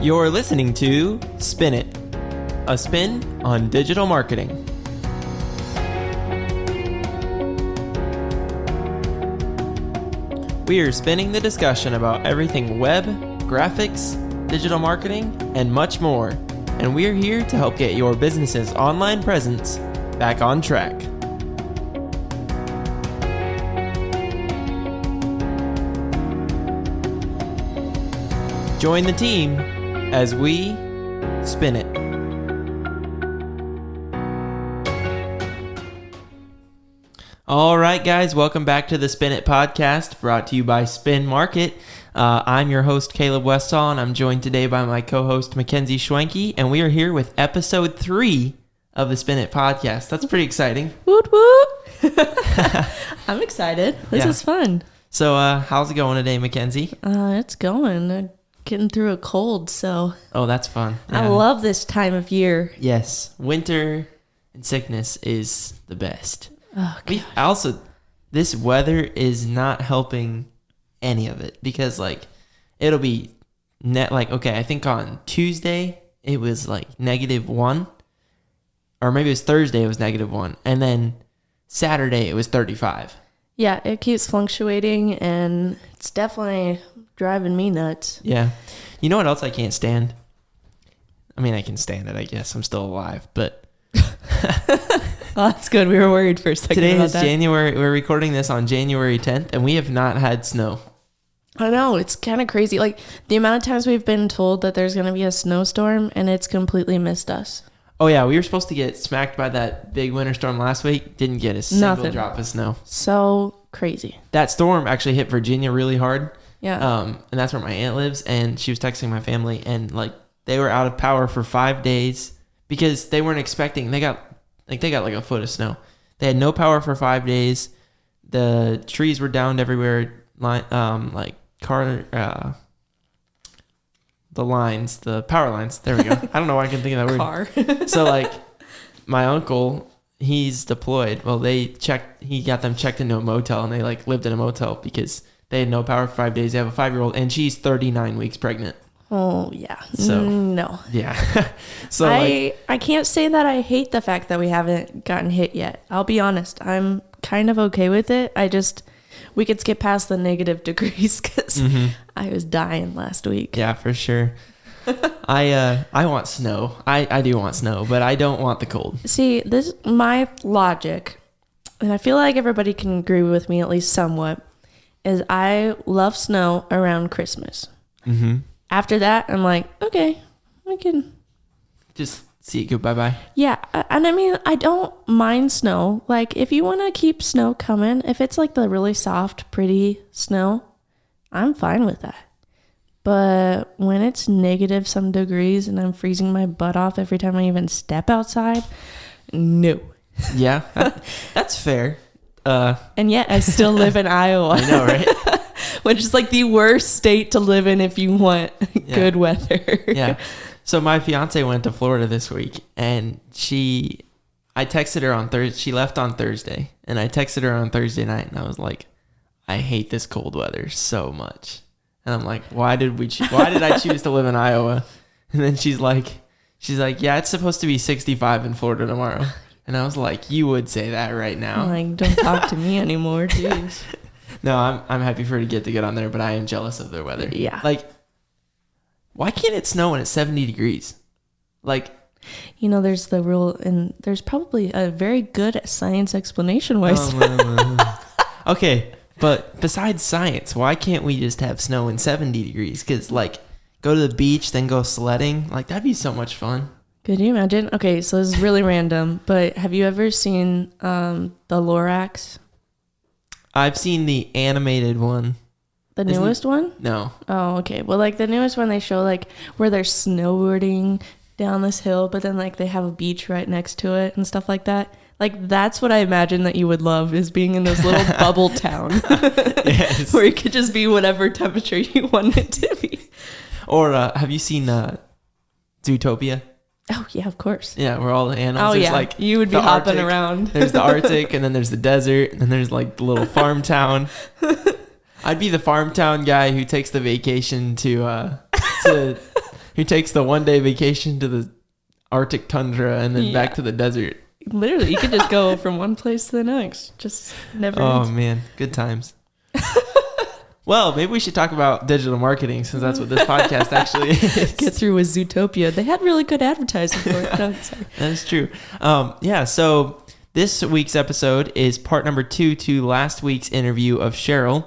You're listening to Spin It, a spin on digital marketing. We are spinning the discussion about everything web, graphics, digital marketing, and much more. And we're here to help get your business's online presence back on track. Join the team as we spin it. All right, guys, welcome back to the Spin It podcast, brought to you by Spin Market. I'm your host, Caleb Westall, and I'm joined today by my co-host, Mackenzie Schwenke, and we are here with episode 3 of the Spin It podcast. That's pretty exciting. Woot woot! I'm excited. This is fun. So, how's it going today, Mackenzie? It's going. Getting through a cold, so. Oh, that's fun. Yeah. I love this time of year. Yes, winter and sickness is the best. Oh, God. This weather is not helping any of it because, it'll be I think on Tuesday it was -1, or maybe it was Thursday it was -1, and then Saturday it was 35. Yeah, it keeps fluctuating, and it's definitely driving me nuts. Yeah. You know what else I can't stand? I mean, I can stand it, I guess. I'm still alive, but... Oh, that's good. We were worried for a second Today about is that. January. We're recording this on January 10th, and we have not had snow. I know. It's kind of crazy. The amount of times we've been told that there's going to be a snowstorm, and it's completely missed us. Oh, yeah. We were supposed to get smacked by that big winter storm last week. Didn't get a single drop of snow. So crazy. That storm actually hit Virginia really hard. Yeah. And that's where my aunt lives, and she was texting my family, and they were out of power for 5 days because they weren't expecting. They got a foot of snow. They had no power for 5 days. The trees were downed everywhere. The power lines. There we go. I don't know why I can think of that word. So my uncle, he's deployed. Well, he got them checked into a motel, and they lived in a motel because they had no power for 5 days. They have a 5-year-old, and she's 39 weeks pregnant. Oh, yeah. So no. Yeah. So I can't say that I hate the fact that we haven't gotten hit yet. I'll be honest. I'm kind of okay with it. We could skip past the negative degrees because I was dying last week. Yeah, for sure. I want snow. I do want snow, but I don't want the cold. See, this is my logic, and I feel like everybody can agree with me at least somewhat, is I love snow around Christmas. Mm-hmm. After that, I'm like, okay, we can just see it go bye-bye. Yeah, and I mean, I don't mind snow. If you want to keep snow coming, if it's the really soft, pretty snow, I'm fine with that. But when it's negative some degrees and I'm freezing my butt off every time I even step outside, no. Yeah, that's fair. And yet I still live in Iowa. I know, right? Which is the worst state to live in if you want good weather. Yeah. So my fiance went to Florida this week, and I texted her on Thursday. She left on Thursday, and I texted her on Thursday night, and I was like, I hate this cold weather so much. And I'm like, why did I choose to live in Iowa? And then she's like, yeah, it's supposed to be 65 in Florida tomorrow. And I was like, you would say that right now. Don't talk to me anymore, jeez. No, I'm happy for her to get on there, but I am jealous of their weather. Yeah. Why can't it snow when it's 70 degrees? There's the rule, and there's probably a very good science explanation why. Okay, but besides science, why can't we just have snow in 70 degrees? Because, go to the beach, then go sledding. That'd be so much fun. Could you imagine? Okay, so this is really random, but have you ever seen the Lorax? I've seen the animated one. The newest one? No. Oh, okay. Well, the newest one, they show where they're snowboarding down this hill, but then they have a beach right next to it and stuff like that. That's what I imagine that you would love, is being in this little bubble town. Yes. Where you could just be whatever temperature you want it to be. Or have you seen Zootopia? Oh yeah, of course. Yeah, where all the animals. Oh There's yeah, like you would be the hopping Arctic, around. There's the Arctic, and then there's the desert, and then there's like the little farm town. I'd be the farm town guy who takes the vacation to who takes the 1-day vacation to the Arctic tundra and then back to the desert. Literally, you could just go from one place to the next. Just never Oh ends. man, good times. Well, maybe we should talk about digital marketing since that's what this podcast actually is. Get through with Zootopia. They had really good advertising for it. No, sorry. That is true. Yeah, so this week's episode is part number 2 to last week's interview of Cheryl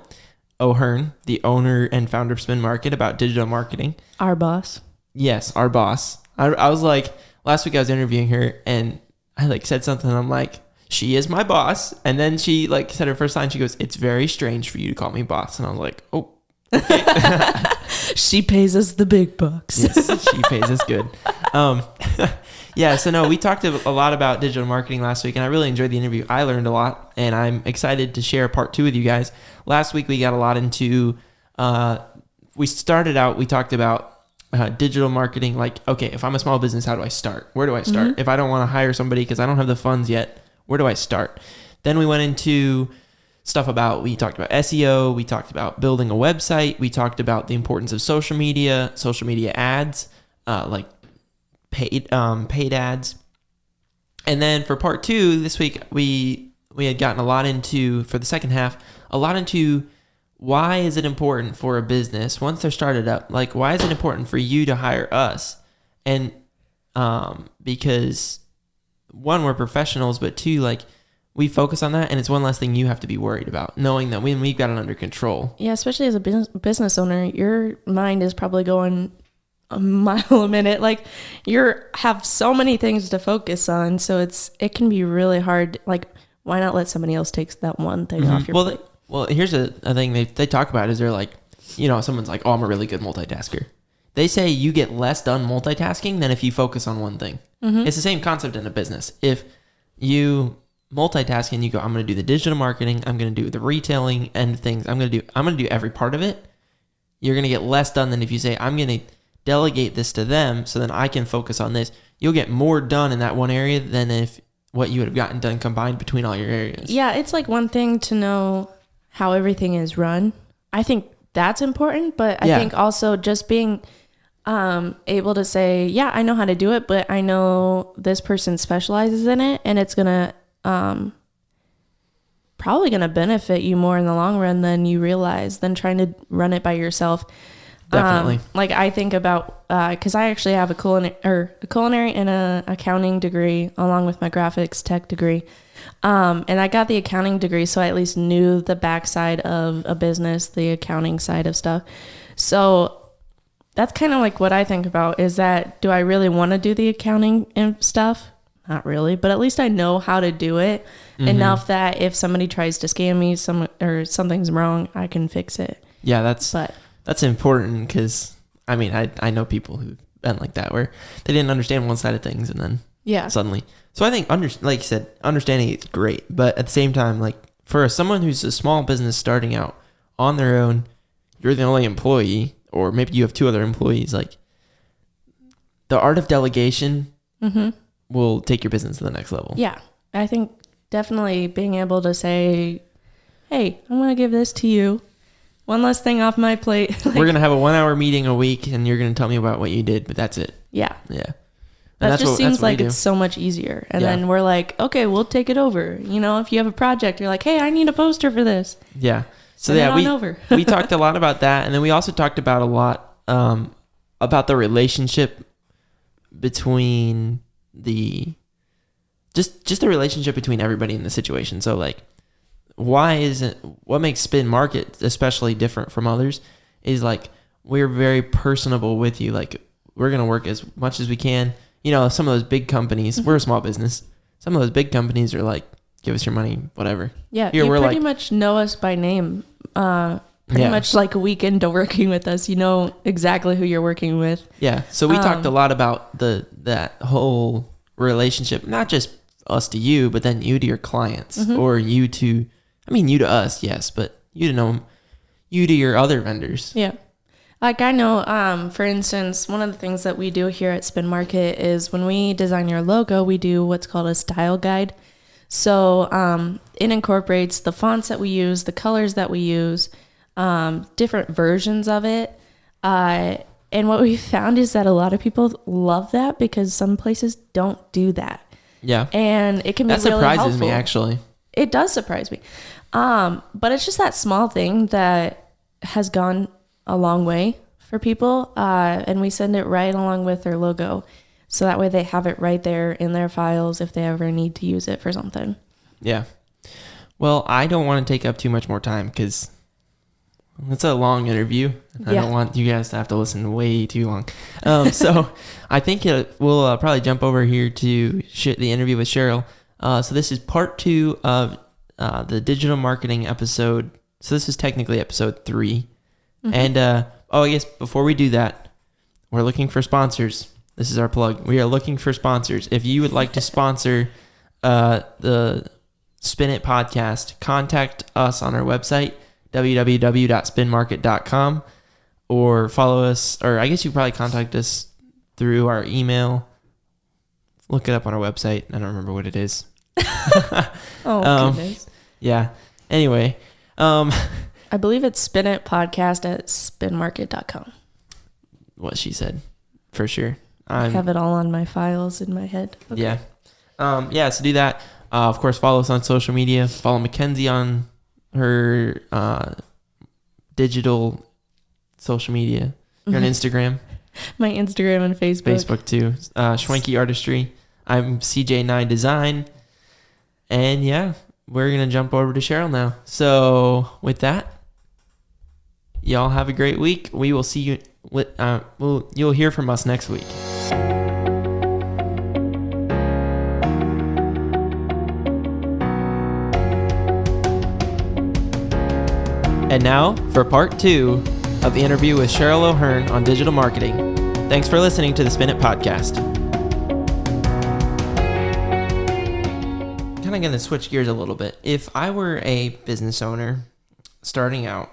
O'Hern, the owner and founder of Spin Market, about digital marketing. Our boss. Yes, our boss. I was like, last week I was interviewing her and I like said something and I'm like, she is my boss. And then she like said her first line, she goes, it's very strange for you to call me boss. And I was like, oh, okay. She pays us the big bucks. Yes, she pays us good. Yeah, so no, we talked a lot about digital marketing last week and I really enjoyed the interview. I learned a lot and I'm excited to share part 2 with you guys. Last week we got a lot into, we talked about digital marketing. Like, okay, if I'm a small business, how do I start? Where do I start? Mm-hmm. If I don't want to hire somebody because I don't have the funds yet, where do I start? Then we went into stuff about, we talked about SEO, we talked about building a website, we talked about the importance of social media ads, like paid ads. And then for part 2 this week, we had gotten a lot into, for the second half, a lot into why is it important for a business once they're started up? Like, why is it important for you to hire us? And because 1, we're professionals, but 2, like we focus on that and it's one less thing you have to be worried about, knowing that we've got it under control. Yeah, especially as a business owner, your mind is probably going a mile a minute. Like have so many things to focus on. So it can be really hard. Like, why not let somebody else take that one thing off your plate? Well, here's a thing they talk about is they're like, someone's like, oh, I'm a really good multitasker. They say you get less done multitasking than if you focus on one thing. Mm-hmm. It's the same concept in a business. If you multitask and you go, I'm going to do the digital marketing, I'm going to do the retailing end of things, I'm going to do every part of it, you're going to get less done than if you say, I'm going to delegate this to them so then I can focus on this. You'll get more done in that one area than if what you would have gotten done combined between all your areas. Yeah, it's like one thing to know how everything is run. I think that's important, but I think also just being able to say, yeah, I know how to do it, but I know this person specializes in it and it's going to probably going to benefit you more in the long run than you realize, than trying to run it by yourself. Definitely. Like I think about, cause I actually have a culinary and a accounting degree along with my graphics tech degree. And I got the accounting degree, so I at least knew the backside of a business, the accounting side of stuff. So that's kind of like what I think about is that, do I really want to do the accounting and stuff? Not really, but at least I know how to do it enough that if somebody tries to scam me or something's wrong, I can fix it. Yeah, that's important because, I mean, I know people who've been like that where they didn't understand one side of things and then suddenly. So I think, like you said, understanding it's great. But at the same time, like for someone who's a small business starting out on their own, you're the only employee, or maybe you have 2 other employees, like the art of delegation will take your business to the next level. Yeah. I think definitely being able to say, hey, I'm going to give this to you. One less thing off my plate. We're going to have a 1-hour meeting a week and you're going to tell me about what you did, but that's it. Yeah. Yeah. That just seems like it's so much easier. And then we're like, okay, we'll take it over. If you have a project, you're like, hey, I need a poster for this. Yeah. So we talked a lot about that. And then we also talked about a lot about the relationship between just the relationship between everybody in the situation. So like, what makes Spin Market especially different from others is like, we're very personable with you. Like we're going to work as much as we can. Some of those big companies, we're a small business. Some of those big companies are like, give us your money, whatever. Yeah. You pretty much know us by name. Pretty much like a week into working with us, you know exactly who you're working with. Yeah. So we talked a lot about that whole relationship, not just us to you, but then you to your clients or you to us, yes, but you to your other vendors. Yeah. Like I know, for instance, one of the things that we do here at Spin Market is when we design your logo, we do what's called a style guide. So it incorporates the fonts that we use, the colors that we use, different versions of it. And what we found is that a lot of people love that because some places don't do that. Yeah. And it can be that really surprises helpful. me, actually. It does surprise me. But it's just that small thing that has gone a long way for people. And we send it right along with their logo. So that way they have it right there in their files if they ever need to use it for something. Yeah. Well, I don't want to take up too much more time because it's a long interview. I don't want you guys to have to listen way too long. So I think we'll probably jump over here to the interview with Cheryl. So this is part 2 of the digital marketing episode. So this is technically episode 3. Mm-hmm. And I guess before we do that, we're looking for sponsors. This is our plug. We are looking for sponsors. If you would like to sponsor the Spin It podcast, contact us on our website, www.spinmarket.com, or follow us, or I guess you probably contact us through our email. Look it up on our website. I don't remember what it is. Goodness. Yeah. Anyway. I believe it's spinitpodcast@spinmarket.com. What she said, for sure. I have it all on my files in my head. Okay. Yeah. So do that. Of course, follow us on social media. Follow Mackenzie on her digital social media. You're on Instagram. My Instagram and Facebook. Facebook too. Schwenky Artistry. I'm CJ9 Design. And yeah, we're going to jump over to Cheryl now. So with that, y'all have a great week. We will see you. You'll hear from us next week. And now for part 2 of the interview with Cheryl O'Hern on digital marketing. Thanks for listening to the Spin It podcast. Kind of going to switch gears a little bit. If I were a business owner starting out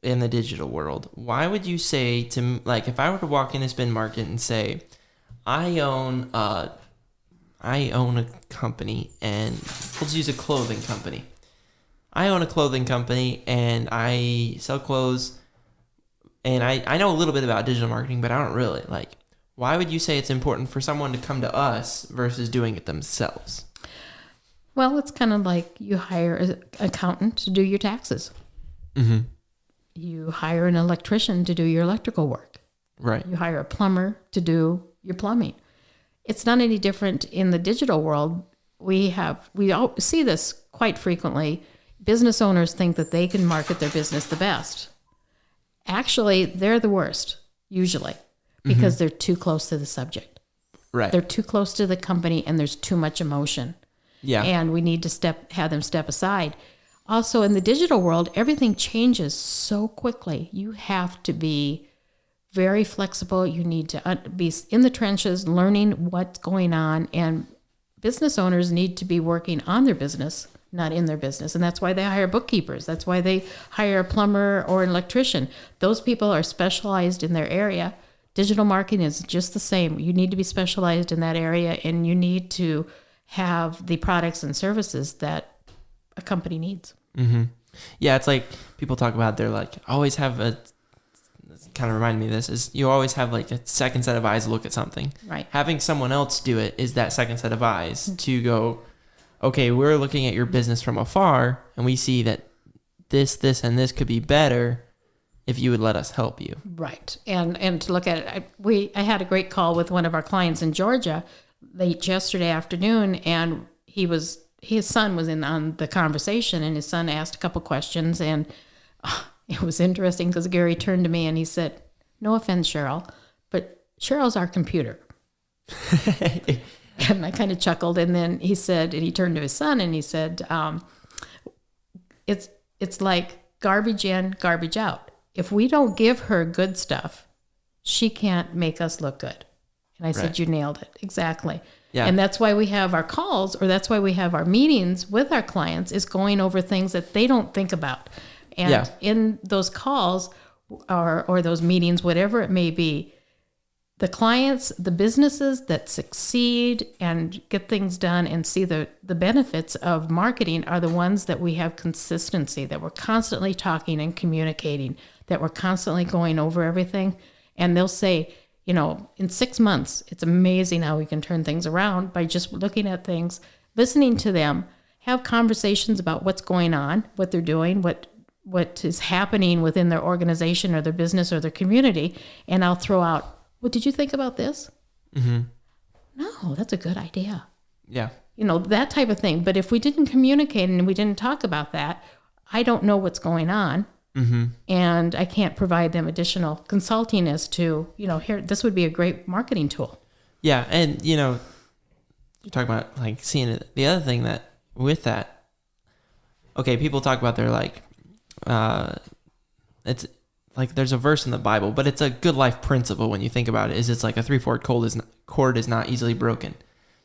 in the digital world, why would you say to, like, if I were to walk into Spin Market and say, I own a company, and let's use a clothing company. I own a clothing company and I sell clothes, and I know a little bit about digital marketing, but I don't really. Like, why would you say it's important for someone to come to us versus doing it themselves? Well, it's kind of like you hire an accountant to do your taxes. Mm-hmm. You hire an electrician to do your electrical work. Right. You hire a plumber to do your plumbing. It's not any different in the digital world. We all see this quite frequently. Business owners think that they can market their business the best. Actually, they're the worst, usually, because they're too close to the subject. Right. They're too close to the company, and there's too much emotion. Yeah. And we need to have them step aside. Also, in the digital world, everything changes so quickly. You have to be very flexible. You need to be in the trenches, learning what's going on. And business owners need to be working on their business, not in their business. And that's why they hire bookkeepers. That's why they hire a plumber or an electrician. Those people are specialized in their area. Digital marketing is just the same. You need to be specialized in that area, and you need to have the products and services that a company needs. Mm-hmm. Yeah, it's like people talk about, they're like, always have kind of remind me of this, is you always have like a second set of eyes look at something. Right. Having someone else do it is that second set of eyes to go, okay, we're looking at your business from afar and we see that this, and this could be better if you would let us help you. Right. And to look at it, I had a great call with one of our clients in Georgia late yesterday afternoon, and his son was in on the conversation, and his son asked a couple questions, and it was interesting because Gary turned to me and he said, "No offense, Cheryl, but Cheryl's our computer." And I kind of chuckled, and then he said, and he turned to his son and he said, it's like garbage in, garbage out. If we don't give her good stuff, she can't make us look good. And I said, You nailed it. Exactly. Yeah. And that's why we have our calls, or that's why we have our meetings with our clients, is going over things that they don't think about. And in those calls, or those meetings, whatever it may be, the clients, the businesses that succeed and get things done and see the benefits of marketing are the ones that we have consistency, that we're constantly talking and communicating, that we're constantly going over everything. And they'll say, in 6 months, it's amazing how we can turn things around by just looking at things, listening to them, have conversations about what's going on, what they're doing, what is happening within their organization or their business or their community. And I'll throw out, well, did you think about this? Mm-hmm. No, that's a good idea. Yeah. That type of thing. But if we didn't communicate and we didn't talk about that, I don't know what's going on. Mm-hmm. And I can't provide them additional consulting as to, here, this would be a great marketing tool. Yeah. And, you're talking about like seeing it. The other thing that with that, okay, people talk about they're like, it's like there's a verse in the Bible, but it's a good life principle when you think about it, is it's like a 3/4 cord is not easily broken.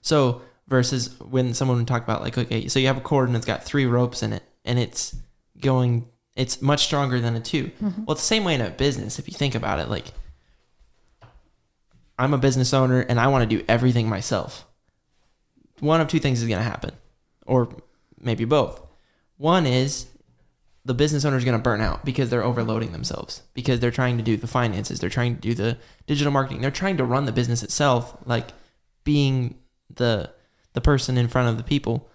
So versus when someone would talk about like, okay, so you have a cord and it's got 3 ropes in it and it's much stronger than a 2. Mm-hmm. Well, it's the same way in a business. If you think about it, like I'm a business owner and I want to do everything myself. One of 2 things is going to happen, or maybe both. One is the business owner is going to burn out because they're overloading themselves, because they're trying to do the finances, they're trying to do the digital marketing, they're trying to run the business itself, like being the person in front of the people.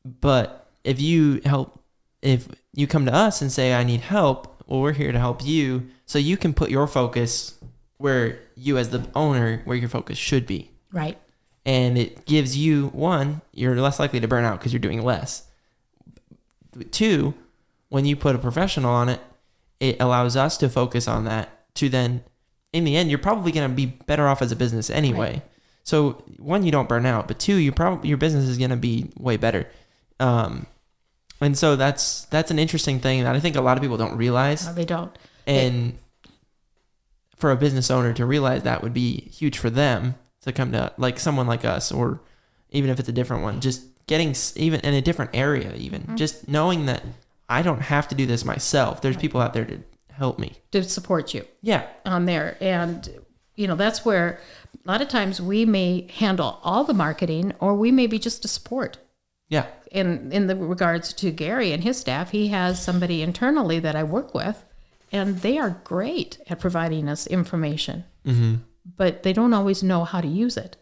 But if you come to us and say, I need help, well, we're here to help you so you can put your focus where you as the owner, where your focus should be. Right. And it gives you, 1, you're less likely to burn out because you're doing less. 2, when you put a professional on it, it allows us to focus on that, to then, in the end, you're probably going to be better off as a business anyway. Right. So 1, you don't burn out, but 2, your business is going to be way better. And so that's an interesting thing that I think a lot of people don't realize. No, they don't. And for a business owner to realize that would be huge for them to come to like someone like us, or even if it's a different one, just getting even in a different area, even mm-hmm. just knowing that I don't have to do this myself. There's people out there to help me, to support you. Yeah. On there. And, that's where a lot of times we may handle all the marketing, or we may be just a support. Yeah. In the regards to Gary and his staff, he has somebody internally that I work with, and they are great at providing us information, mm-hmm. but they don't always know how to use it.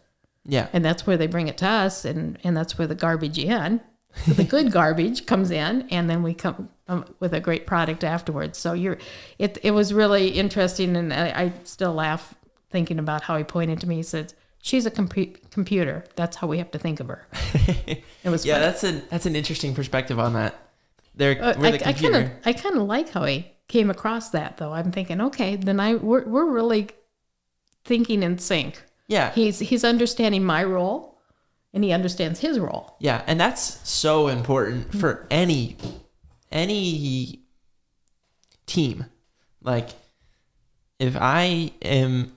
Yeah. And that's where they bring it to us, and that's where the garbage in. The good garbage comes in, and then we come with a great product afterwards. So it was really interesting, and I still laugh thinking about how he pointed to me. He said, "She's a computer. That's how we have to think of her." It was yeah, funny. That's an interesting perspective on that. I kind of like how he came across that, though. I'm thinking, okay, then we're really thinking in sync. Yeah, he's understanding my role. And he understands his role. Yeah, and that's so important for any team. Like, if I am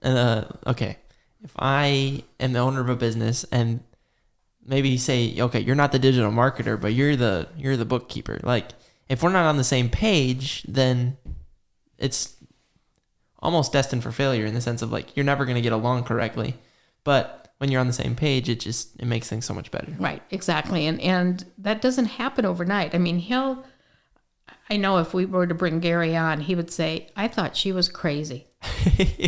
if I am the owner of a business, and maybe say, okay, you're not the digital marketer, but you're the bookkeeper. Like, if we're not on the same page, then it's almost destined for failure, in the sense of like you're never going to get along correctly. But when you're on the same page, it makes things so much better. Right, exactly. And that doesn't happen overnight. I mean, I know if we were to bring Gary on, he would say, I thought she was crazy.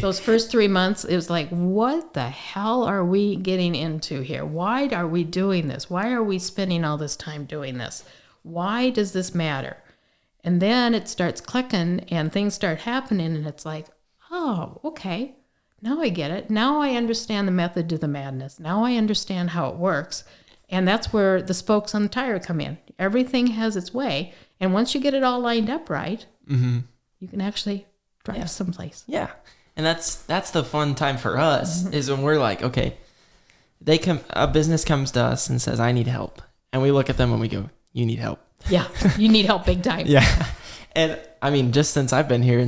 Those first 3 months, it was like, what the hell are we getting into here? Why are we doing this? Why are we spending all this time doing this? Why does this matter? And then it starts clicking and things start happening, and it's like, oh, okay. Now I get it. Now I understand the method to the madness. Now I understand how it works. And that's where the spokes on the tire come in. Everything has its way. And once you get it all lined up right, mm-hmm. you can actually drive someplace. Yeah. And that's the fun time for us, mm-hmm. is when we're like, okay, a business comes to us and says, I need help. And we look at them and we go, you need help. Yeah. You need help big time. Yeah. And I mean, just since I've been here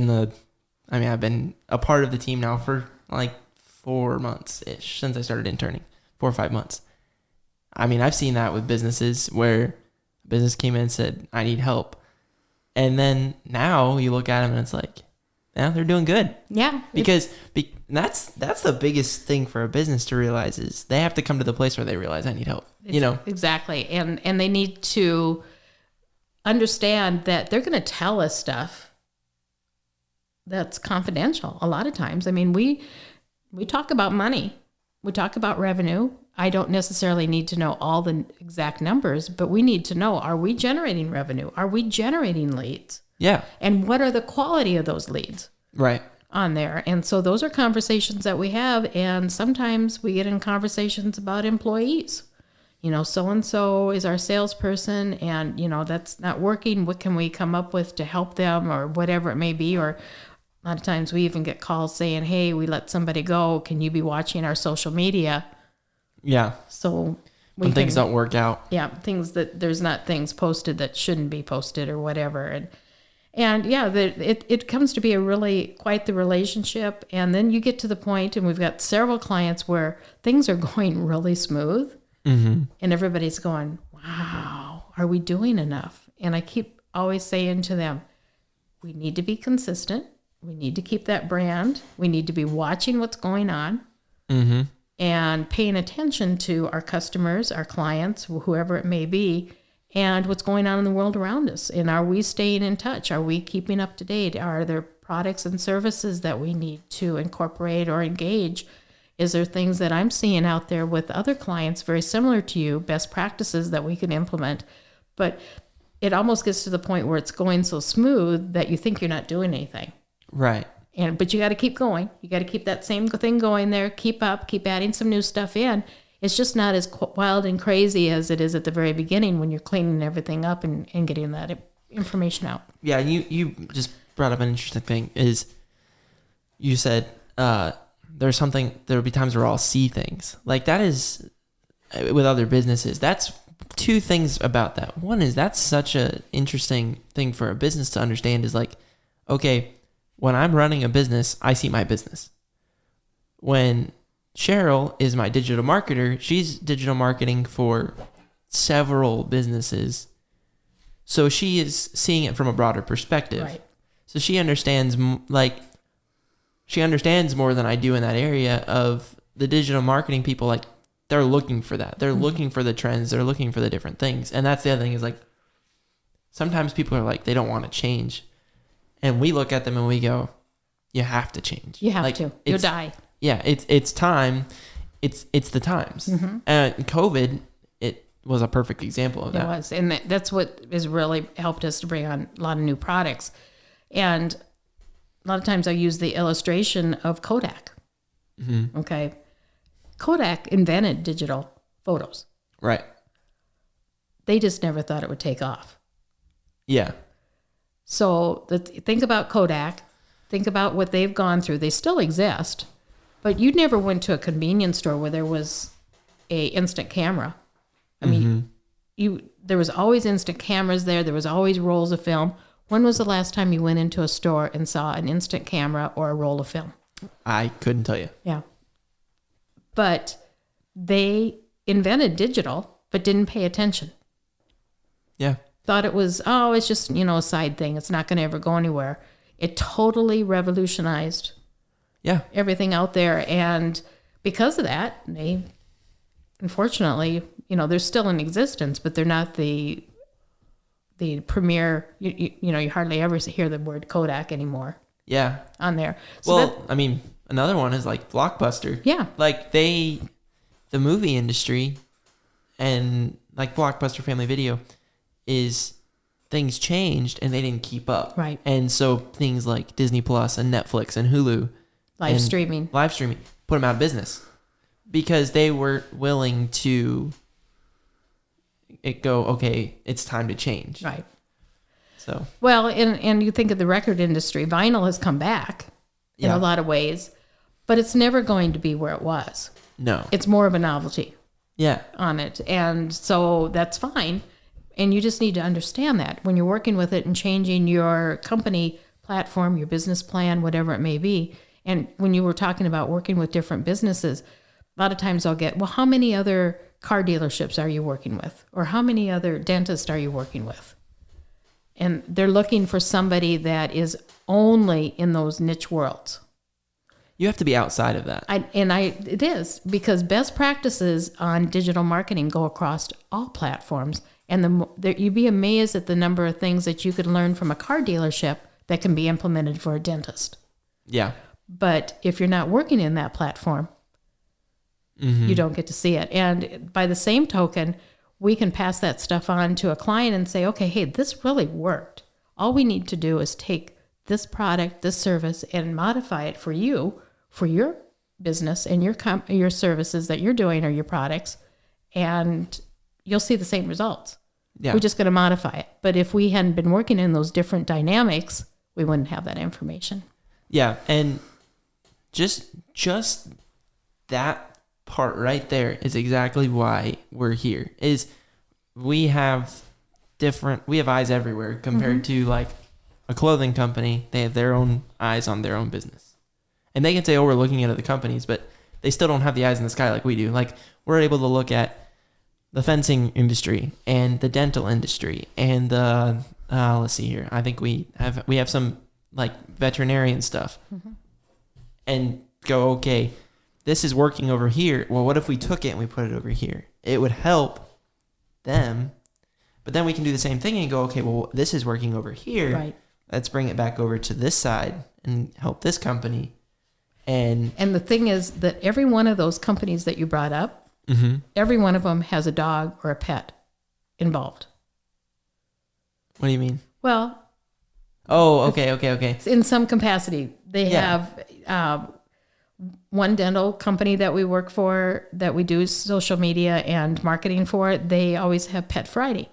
I've been a part of the team now for like 4 months-ish, since I started interning, 4 or 5 months. I mean, I've seen that with businesses where a business came in and said, I need help. And then now you look at them and it's like, yeah, they're doing good. Yeah. Because that's the biggest thing for a business to realize is they have to come to the place where they realize I need help. Exactly. And they need to understand that they're going to tell us stuff that's confidential a lot of times. I mean, we talk about money. We talk about revenue. I don't necessarily need to know all the exact numbers, but we need to know, are we generating revenue? Are we generating leads? Yeah. And what are the quality of those leads? Right. On there. And so those are conversations that we have. And sometimes we get in conversations about employees. So-and-so is our salesperson and, that's not working. What can we come up with to help them or whatever it may be? Or a lot of times we even get calls saying, hey, we let somebody go. Can you be watching our social media? Yeah. So when things don't work out. Yeah. Things that there's not things posted that shouldn't be posted or whatever. And yeah, it comes to be quite the relationship. And then you get to the point, and we've got several clients where things are going really smooth. Mm-hmm. And everybody's going, wow, are we doing enough? And I keep always saying to them, we need to be consistent. We need to keep that brand. We need to be watching what's going on and paying attention to our customers, our clients, whoever it may be, and what's going on in the world around us. And are we staying in touch? Are we keeping up to date? Are there products and services that we need to incorporate or engage? Is there things that I'm seeing out there with other clients very similar to you, best practices that we can implement? But it almost gets to the point where it's going so smooth that you think you're not doing anything. Right. But you got to keep going. You got to keep that same thing going there. Keep up. Keep adding some new stuff in. It's just not as wild and crazy as it is at the very beginning when you're cleaning everything up and getting that information out. Yeah, you just brought up an interesting thing. Is you said there will be times where I'll see things like that. Is with other businesses. That's two things about that. One is that's such a interesting thing for a business to understand. Is like, okay, when I'm running a business, I see my business. When Cheryl is my digital marketer, she's digital marketing for several businesses. So she is seeing it from a broader perspective. Right. So she understands more than I do in that area of the digital marketing people. Like, they're looking for that. They're looking for the trends. They're looking for the different things. And that's the other thing is like, sometimes people are like, they don't want to change. And we look at them and we go, you have to change. You have to. You'll die. Yeah, it's time. It's the times. Mm-hmm. And COVID, it was a perfect example of that. It was. And that's what has really helped us to bring on a lot of new products. And a lot of times I use the illustration of Kodak. Mm-hmm. Okay. Kodak invented digital photos. Right. They just never thought it would take off. Yeah. So think about Kodak. Think about what they've gone through. They still exist. But you never went to a convenience store where there was a instant camera. I mean, there was always instant cameras there. There was always rolls of film. When was the last time you went into a store and saw an instant camera or a roll of film? I couldn't tell you. Yeah. But they invented digital, but didn't pay attention. Yeah. Thought it was, it's just, a side thing. It's not going to ever go anywhere. It totally revolutionized everything out there. And because of that, they, unfortunately, they're still in existence, but they're not the premier, you hardly ever hear the word Kodak anymore. Yeah. On there. So another one is like Blockbuster. Yeah. Like the movie industry and like Blockbuster Family Video is things changed and they didn't keep up. Right. And so things like Disney Plus and Netflix and Hulu. Live streaming put them out of business because they were willing to go, okay, it's time to change. Right. So. Well, and you think of the record industry, vinyl has come back in a lot of ways, but it's never going to be where it was. No. It's more of a novelty. Yeah. On it. And so that's fine. And you just need to understand that when you're working with it and changing your company platform, your business plan, whatever it may be. And when you were talking about working with different businesses, a lot of times I'll get, well, how many other car dealerships are you working with? Or how many other dentists are you working with? And they're looking for somebody that is only in those niche worlds. You have to be outside of that. It is, because best practices on digital marketing go across all platforms. And you'd be amazed at the number of things that you could learn from a car dealership that can be implemented for a dentist. Yeah. But if you're not working in that platform, you don't get to see it. And by the same token, we can pass that stuff on to a client and say, okay, hey, this really worked. All we need to do is take this product, this service, and modify it for you, for your business and your services that you're doing or your products, and you'll see the same results. Yeah. We're just going to modify it. But if we hadn't been working in those different dynamics, we wouldn't have that information. Yeah, and just that part right there is exactly why we're here. Is we have eyes everywhere compared to like a clothing company. They have their own eyes on their own business. And they can say, oh, we're looking at other companies, but they still don't have the eyes in the sky like we do. Like, we're able to look at the fencing industry and the dental industry and the let's see here. I think we have some like veterinarian stuff, and go, okay, this is working over here. Well, what if we took it and we put it over here? It would help them, but then we can do the same thing and go, okay, well, this is working over here. Right. Let's bring it back over to this side and help this company. And the thing is that every one of those companies that you brought up, every one of them has a dog or a pet involved. What do you mean? Well, okay. in some capacity, they have one dental company that we work for, that we do social media and marketing for. They always have Pet Friday.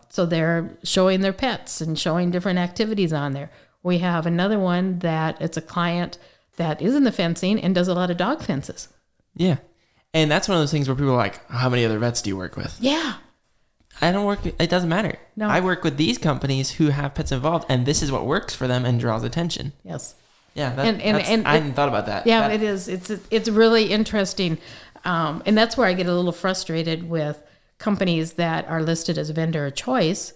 So they're showing their pets and showing different activities on there. We have another one that it's a client that is in the fencing and does a lot of dog fences. Yeah. And that's one of those things where people are like, how many other vets do you work with? Yeah. I don't work, it doesn't matter. No. I work with these companies who have pets involved, and this is what works for them and draws attention. Yes. Yeah. And I hadn't thought about that. Yeah, it is. It's really interesting. And that's where I get a little frustrated with companies that are listed as vendor of choice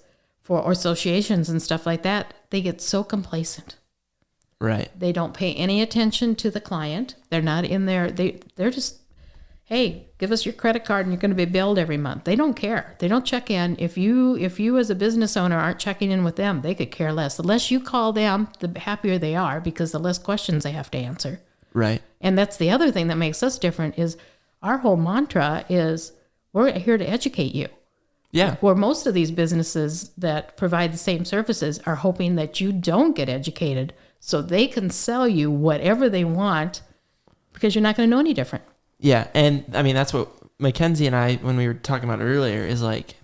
or associations and stuff like that. They get so complacent. Right. They don't pay any attention to the client. They're not in there. They're just, hey, give us your credit card and you're going to be billed every month. They don't care. They don't check in. If you as a business owner aren't checking in with them, they could care less. The less you call them, the happier they are, because the less questions they have to answer. Right. And that's the other thing that makes us different, is our whole mantra is we're here to educate you. Yeah. Where most of these businesses that provide the same services are hoping that you don't get educated so they can sell you whatever they want, because you're not going to know any different. Yeah. And I mean, that's what Mackenzie and I, when we were talking about earlier, is like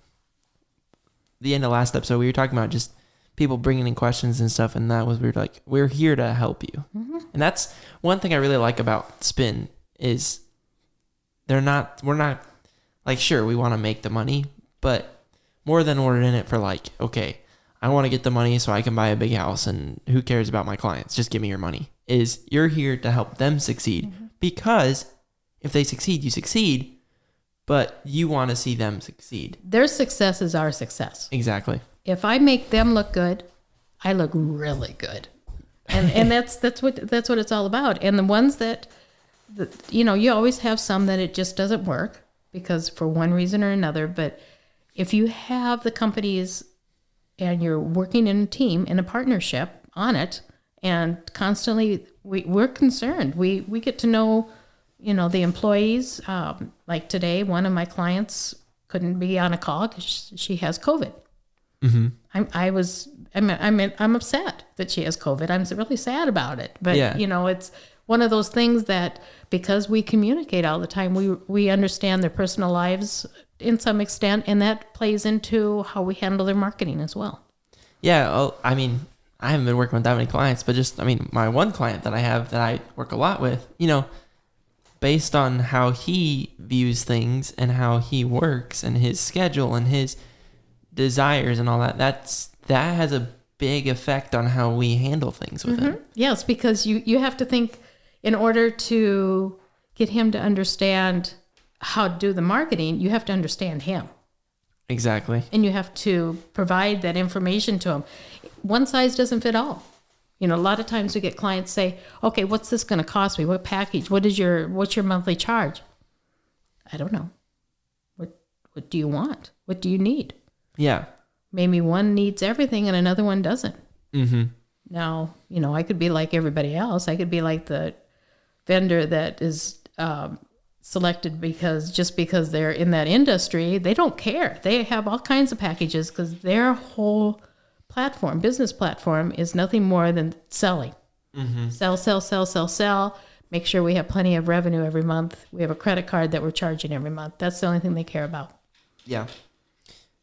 the end of last episode, we were talking about just people bringing in questions and stuff. And that was, we were like, we're here to help you. And that's one thing I really like about Spin is we're not like, sure, we want to make the money, but more than we're in it for like, okay, I want to get the money so I can buy a big house, and who cares about my clients? Just give me your money. Is you're here to help them succeed, because if they succeed, you succeed, but you want to see them succeed. Their success is our success. Exactly. If I make them look good, I look really good. And that's what it's all about. And the ones that you always have some that it just doesn't work because for one reason or another, but if you have the companies and you're working in a team, in a partnership on it, and constantly we're concerned. We get to know, the employees. Like today, one of my clients couldn't be on a call because she has COVID. I'm upset that she has COVID. I'm really sad about it. But it's one of those things that, because we communicate all the time, we understand their personal lives in some extent, and that plays into how we handle their marketing as well. Yeah. Well, I mean, I haven't been working with that many clients, but my one client that I have that I work a lot with, based on how he views things and how he works and his schedule and his desires and all that, that has a big effect on how we handle things with him. Yes, because you have to think, in order to get him to understand how to do the marketing, you have to understand him. Exactly. And you have to provide that information to them. One size doesn't fit all. A lot of times we get clients say, okay, what's this going to cost me? What package? What's your monthly charge? I don't know. What do you want? What do you need? Yeah. Maybe one needs everything and another one doesn't. Mm-hmm. Now, I could be like everybody else. I could be like the vendor that is selected because they're in that industry. They don't care. They have all kinds of packages because their whole business platform is nothing more than selling. Mm-hmm. Sell. Make sure we have plenty of revenue every month. We have a credit card that we're charging every month. That's the only thing they care about. Yeah.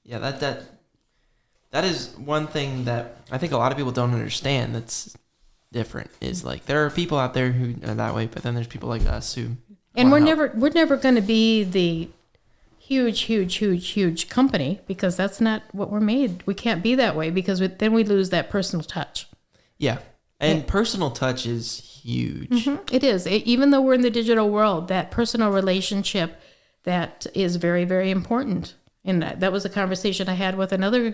Yeah, that is one thing that I think a lot of people don't understand that's different, is like there are people out there who are that way, but then there's people like us who and we're never going to be the huge company, because that's not what we're made. We can't be that way because then we lose that personal touch. Yeah. And personal touch is huge. Mm-hmm. It is. Even though we're in the digital world, that personal relationship, that is very, very important. And that was a conversation I had with another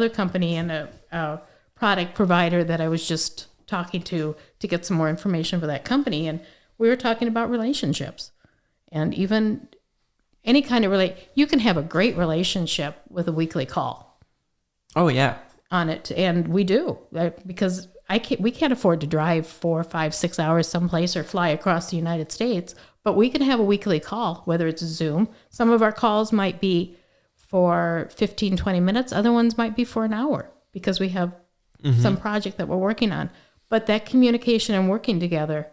company and a product provider that I was just talking to get some more information for that company. And we were talking about relationships, and even any kind of you can have a great relationship with a weekly call. Oh yeah. On it. And we do, because we can't afford to drive 4, 5, 6 hours someplace or fly across the United States, but we can have a weekly call, whether it's Zoom. Some of our calls might be for 15, 20 minutes. Other ones might be for an hour because we have some project that we're working on. But that communication and working together,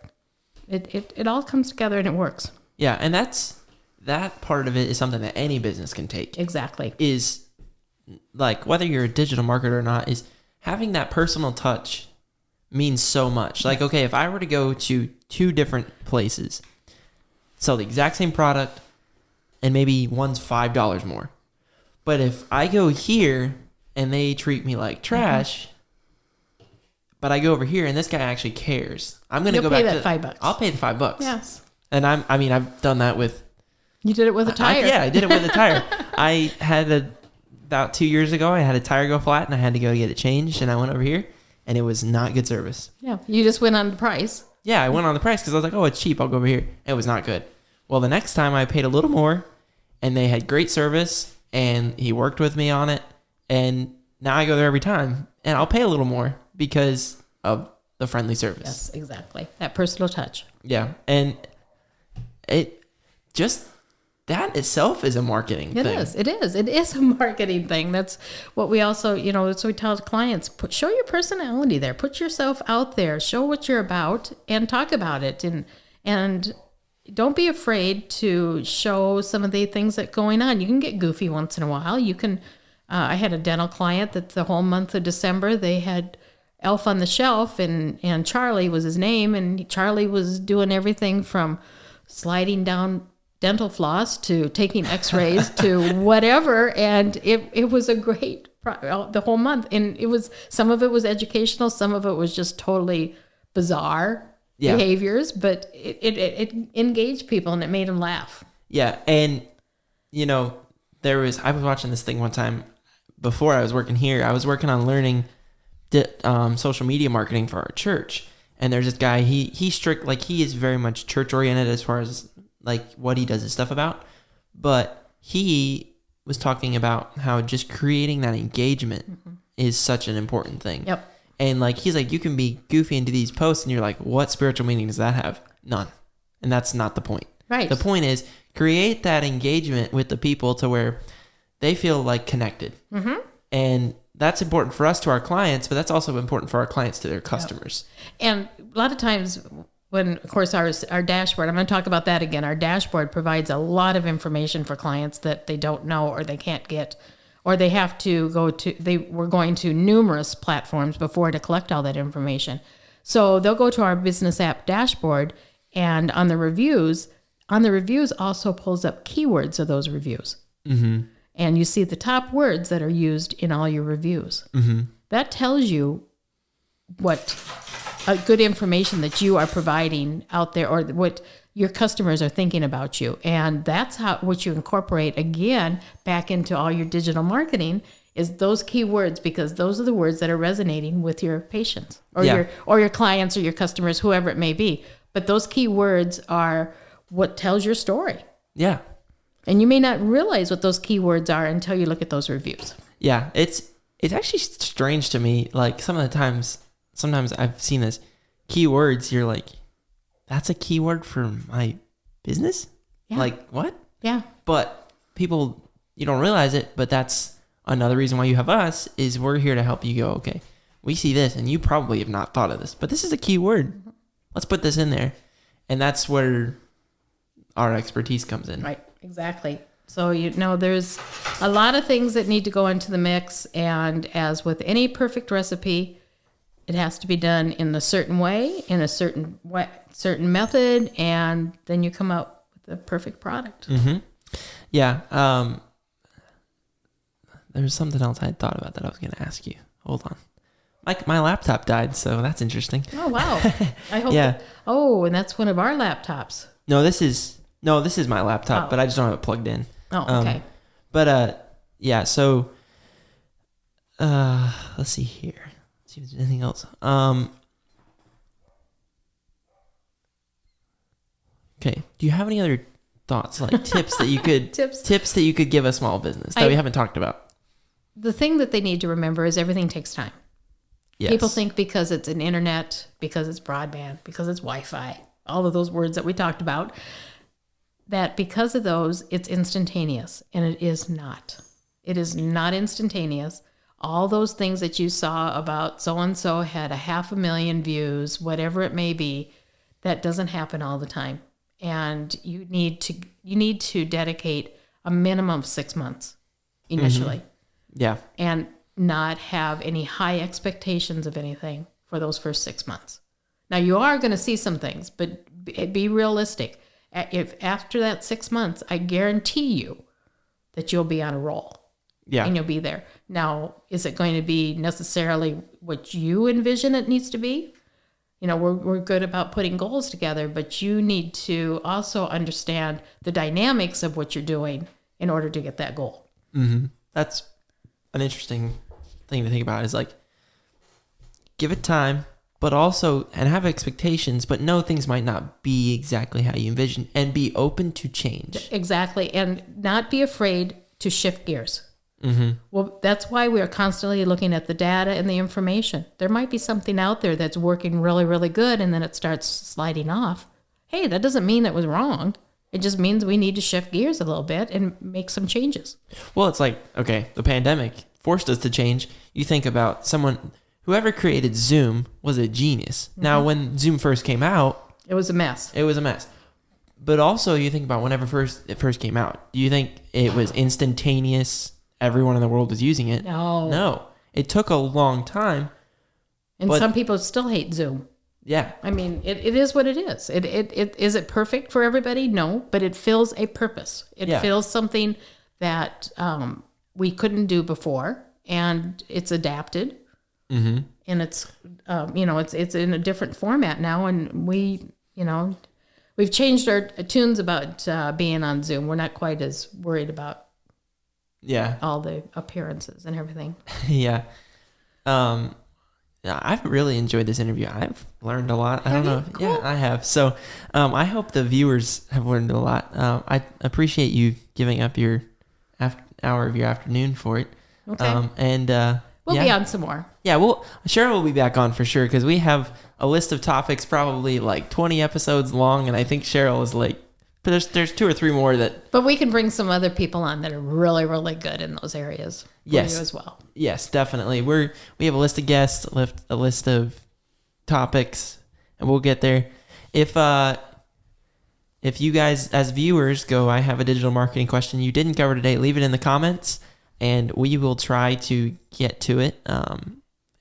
it all comes together and it works. Yeah. And that part of it is something that any business can take. Exactly. Is like, whether you're a digital marketer or not, is having that personal touch means so much. Like, okay, if I were to go to 2 different places, sell the exact same product, and maybe one's $5 more. But if I go here and they treat me like trash, but I go over here and this guy actually cares, I'm going to go back to $5. I'll pay the $5. Yes. And I've done that with. You did it with a tire. I did it with a tire. I had about 2 years ago, I had a tire go flat and I had to go get it changed, and I went over here and it was not good service. Yeah. You just went on the price. Yeah, I went on the price because I was like, oh, it's cheap, I'll go over here. It was not good. Well, the next time I paid a little more and they had great service and he worked with me on it, and now I go there every time and I'll pay a little more because of the friendly service. Yes, exactly. That personal touch. Yeah. And it just, that itself is a marketing thing. It is. It is a marketing thing. That's what we also, so we tell clients, show your personality there. Put yourself out there. Show what you're about and talk about it. And don't be afraid to show some of the things that are going on. You can get goofy once in a while. You can, I had a dental client that the whole month of December, they had Elf on the Shelf, and Charlie was his name. And Charlie was doing everything from sliding down dental floss to taking x-rays to whatever. And it was a great, the whole month. And some of it was educational. Some of it was just totally bizarre behaviors, but it engaged people and it made them laugh. Yeah. And, I was watching this thing one time before I was working here. I was working on learning social media marketing for our church. And there's this guy, he's strict, like he is very much church oriented as far as like what he does his stuff about. But he was talking about how just creating that engagement is such an important thing. Yep. And like, he's like, you can be goofy and do these posts and you're like, what spiritual meaning does that have? None. And that's not the point. Right. The point is create that engagement with the people to where they feel like connected. Mm-hmm. And that's important for us to our clients, but that's also important for our clients to their customers. Yep. And a lot of times when, of course, our dashboard, I'm going to talk about that again. Our dashboard provides a lot of information for clients that they don't know or they can't get, or they have to we're going to numerous platforms before to collect all that information. So they'll go to our business app dashboard, and on the reviews also pulls up keywords of those reviews. Mm-hmm. And you see the top words that are used in all your reviews. Mm-hmm. That tells you what good information that you are providing out there, or what your customers are thinking about you. And that's what you incorporate again back into all your digital marketing is those keywords, because those are the words that are resonating with your patients or your clients or your customers, whoever it may be. But those keywords are what tells your story. Yeah. And you may not realize what those keywords are until you look at those reviews. Yeah. It's actually strange to me. Like sometimes I've seen this keywords. You're like, that's a keyword for my business? Yeah. Like what? Yeah. But people, you don't realize it, but that's another reason why you have us is we're here to help you go, okay, we see this and you probably have not thought of this, but this is a keyword. Let's put this in there. And that's where our expertise comes in. Right. Exactly. So, there's a lot of things that need to go into the mix. And as with any perfect recipe, it has to be done in a certain way, in a certain method, and then you come out with the perfect product. Mm-hmm. Yeah. There's something else I had thought about that I was going to ask you. Hold on. My laptop died, so that's interesting. Oh, wow. I hope. Yeah. And that's one of our laptops. No, this is my laptop, but I just don't have it plugged in. Oh, okay. Yeah, so let's see here. Let's see if there's anything else. Okay. Do you have any other thoughts, like tips that you could tips that you could give a small business that we haven't talked about? The thing that they need to remember is everything takes time. Yes. People think because it's an internet, because it's broadband, because it's Wi-Fi, all of those words that we talked about, that because of those, it's instantaneous. And it is not. It is not instantaneous. All those things that you saw about so-and-so had 500,000 views, whatever it may be, that doesn't happen all the time. And you need to dedicate a minimum of 6 months initially. Mm-hmm. Yeah. And not have any high expectations of anything for those first 6 months. Now, you are going to see some things, but be realistic. If after that 6 months, I guarantee you that you'll be on a roll. Yeah. And you'll be there. Now, is it going to be necessarily what you envision it needs to be? We're good about putting goals together, but you need to also understand the dynamics of what you're doing in order to get that goal. Mm-hmm. That's an interesting thing to think about is like, give it time, but also, and have expectations, but know things might not be exactly how you envision, and be open to change. Exactly. And not be afraid to shift gears. Mm-hmm. Well, that's why we are constantly looking at the data and the information. There might be something out there that's working really, really good, and then it starts sliding off. Hey, that doesn't mean it was wrong. It just means we need to shift gears a little bit and make some changes. Well, it's like, okay, the pandemic forced us to change. You think about whoever created Zoom was a genius. Mm-hmm. Now, when Zoom first came out, it was a mess. But also, you think about whenever it first came out, do you think it was instantaneous? Everyone in the world was using it? No. It took a long time. And some people still hate Zoom. Yeah. I mean, it is what it is. Is it perfect for everybody? No, but it fills a purpose. It fills something that we couldn't do before, and it's adapted. Mm-hmm. And it's it's in a different format now, and we've changed our tunes about being on Zoom. We're not quite as worried about all the appearances and everything. Yeah. I've really enjoyed this interview. I've learned a lot. I don't know. Cool. Yeah, I have. So I hope the viewers have learned a lot. I appreciate you giving up your hour of your afternoon for it. Okay. We'll be on some more. Yeah, Cheryl will be back on for sure, because we have a list of topics probably like 20 episodes long, and I think Cheryl is like, but there's 2 or 3 more that. But we can bring some other people on that are really, really good in those areas. Yes, for you as well. Yes, definitely. We have a list of guests, a list of topics, and we'll get there. If you guys as viewers go, I have a digital marketing question you didn't cover today, leave it in the comments, and we will try to get to it.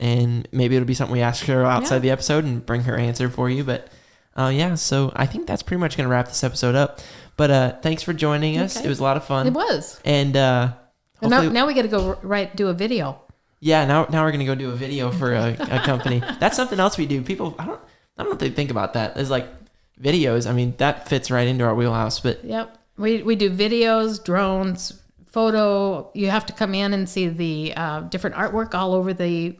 And maybe it'll be something we ask her outside the episode and bring her answer for you. But so I think that's pretty much going to wrap this episode up. But thanks for joining us. It was a lot of fun. It was. And now we got to go do a video. Yeah, now we're going to go do a video for a company. That's something else we do. People, I don't know if they think about that. It's like, videos. I mean, that fits right into our wheelhouse. But Yep. We do videos, drones, photo. You have to come in and see the different artwork all over the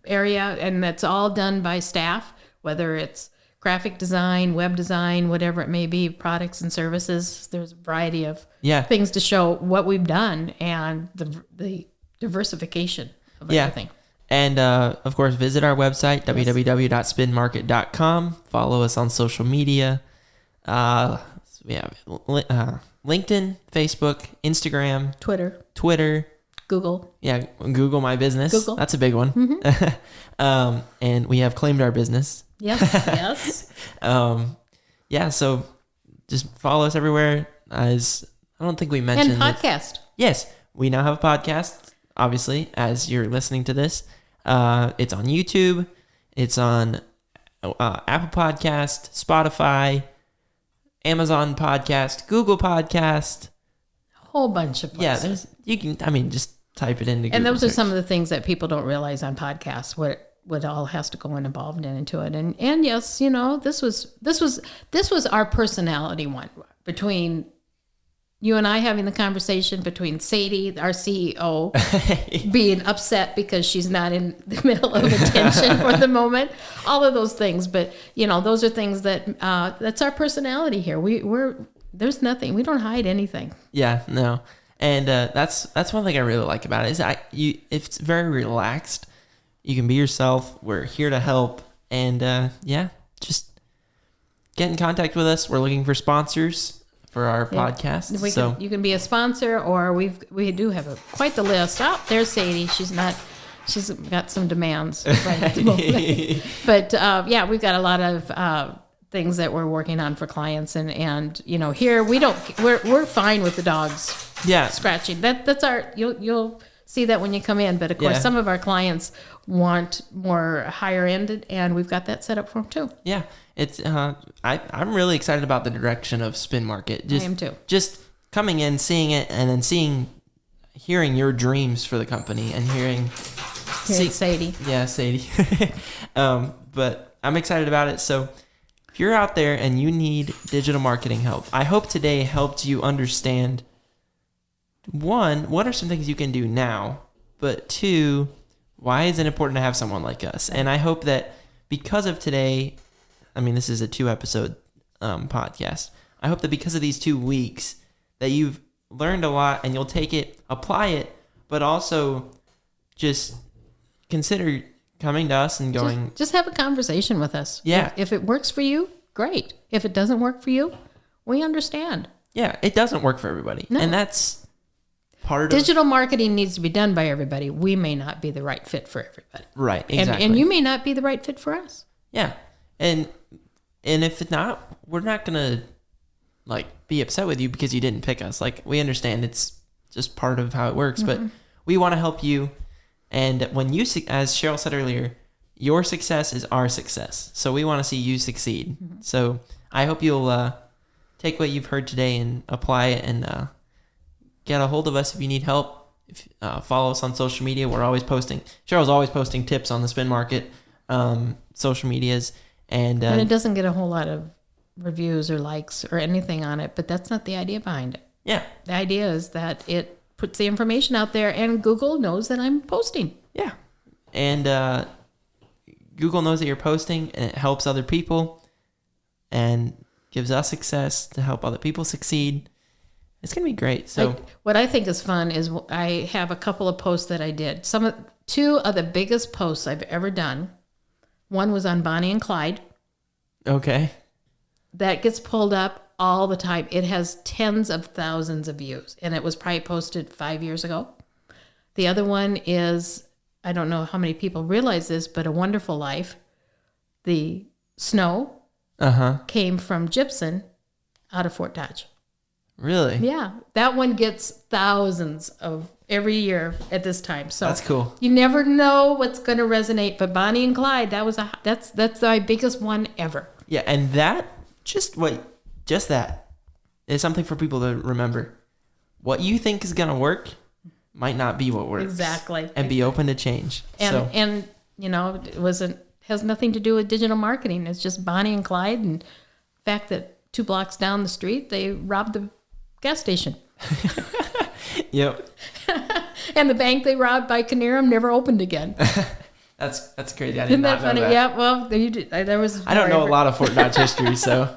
area, and that's all done by staff, whether it's graphic design, web design, whatever it may be, products and services. There's a variety of things to show what we've done and the diversification of everything. And, of course, visit our website, www.spinmarket.com. Follow us on social media. We have LinkedIn, Facebook, Instagram, Twitter. Google. Yeah, Google My Business. Google. That's a big one. Mm-hmm. And we have claimed our business. Yes. So just follow us everywhere. As I don't think we mentioned. And podcast. Yes, we now have a podcast, obviously, as you're listening to this. It's on YouTube. It's on Apple Podcast, Spotify, Amazon Podcast, Google Podcast. Whole bunch of places. Yeah, just type it into Google. And those are some of the things that people don't realize on podcasts, what all has to go involved into it. And yes, this was our personality one, between you and I having the conversation, between Sadie, our CEO, being upset because she's not in the middle of attention for the moment, all of those things. But those are things that that's our personality here. There's nothing, we don't hide anything. Yeah, no. And that's one thing I really like about it is it's very relaxed. You can be yourself. We're here to help. And just get in contact with us. We're looking for sponsors for our podcast. You can be a sponsor, or we do have quite the list. Oh, there's Sadie. She's got some demands right at the moment. But we've got a lot of things that we're working on for clients, and here we're fine with the dogs scratching. That's our you'll see that when you come in. But of course, some of our clients want more higher end, and we've got that set up for them too. Yeah, it's I'm really excited about the direction of Spin Market. I am too. Just coming in, seeing it, and then hearing your dreams for the company, and hearing Sadie. Yeah, Sadie. But I'm excited about it. So if you're out there and you need digital marketing help, I hope today helped you understand, one, what are some things you can do now, but two, why is it important to have someone like us? And I hope that because of today, this is a 2-episode podcast. I hope that because of these 2 weeks that you've learned a lot and you'll take it, apply it, but also just consider coming to us and going. Just have a conversation with us. Yeah. If it works for you, great. If it doesn't work for you, we understand. Yeah, it doesn't work for everybody. No. And that's part of digital marketing needs to be done by everybody. We may not be the right fit for everybody. Right, exactly. And you may not be the right fit for us. Yeah. And if it's not, we're not going to be upset with you because you didn't pick us. We understand it's just part of how it works, but we want to help you. And when you, as Cheryl said earlier, your success is our success. So we want to see you succeed. Mm-hmm. So I hope you'll take what you've heard today and apply it, and get a hold of us if you need help. Follow us on social media. We're always posting. Cheryl's always posting tips on the Spin Market social medias. And it doesn't get a whole lot of reviews or likes or anything on it, but that's not the idea behind it. Yeah. The idea is that it puts the information out there, and Google knows that I'm posting. Yeah. And Google knows that you're posting, and it helps other people and gives us success to help other people succeed. It's going to be great. So what I think is fun is I have a couple of posts that I did. Two of the biggest posts I've ever done. One was on Bonnie and Clyde. Okay. That gets pulled up all the time. It has tens of thousands of views, and it was probably posted 5 years ago. The other one is, I don't know how many people realize this, but A Wonderful Life. The snow came from gypsum out of Fort Dodge. Really? Yeah. That one gets thousands of every year at this time. So that's cool. You never know what's going to resonate, but Bonnie and Clyde, that's my biggest one ever. Yeah, and that just that is something for people to remember. What you think is going to work might not be what works. Exactly. And be open to change. And it wasn't has nothing to do with digital marketing. It's just Bonnie and Clyde, and the fact that 2 blocks down the street, they robbed the gas station. Yep. And the bank they robbed by Canerum never opened again. That's crazy. I did Isn't not that funny? know that. Yeah, well, there was... I don't know a lot of Fort Dodge history,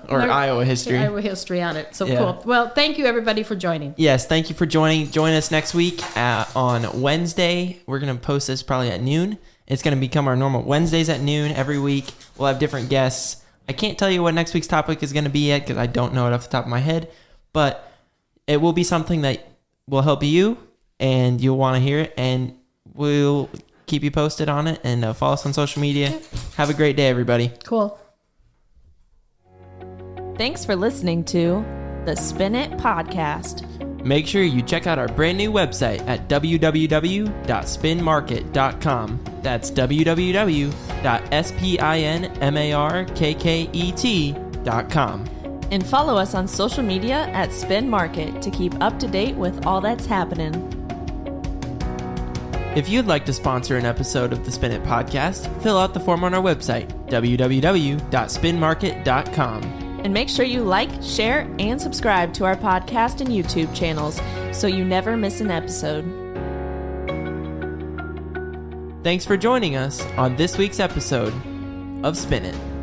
or Iowa history. Iowa history on it. So Yeah. cool. Well, thank you, everybody, for joining. Yes, thank you for joining. Join us next week on Wednesday. We're going to post this probably at noon. It's going to become our normal Wednesdays at noon every week. We'll have different guests. I can't tell you what next week's topic is going to be yet because I don't know it off the top of my head, but it will be something that will help you and you'll want to hear it, and we'll keep you posted on it, and follow us on social media. Have a great day, everybody. Cool. Thanks for listening to the Spin It Podcast. Make sure you check out our brand new website at www.spinmarket.com. That's www.spinmarket.com. And follow us on social media at Spin Market to keep up to date with all that's happening. If you'd like to sponsor an episode of the Spin It Podcast, fill out the form on our website, www.spinmarket.com. And make sure you like, share, and subscribe to our podcast and YouTube channels so you never miss an episode. Thanks for joining us on this week's episode of Spin It.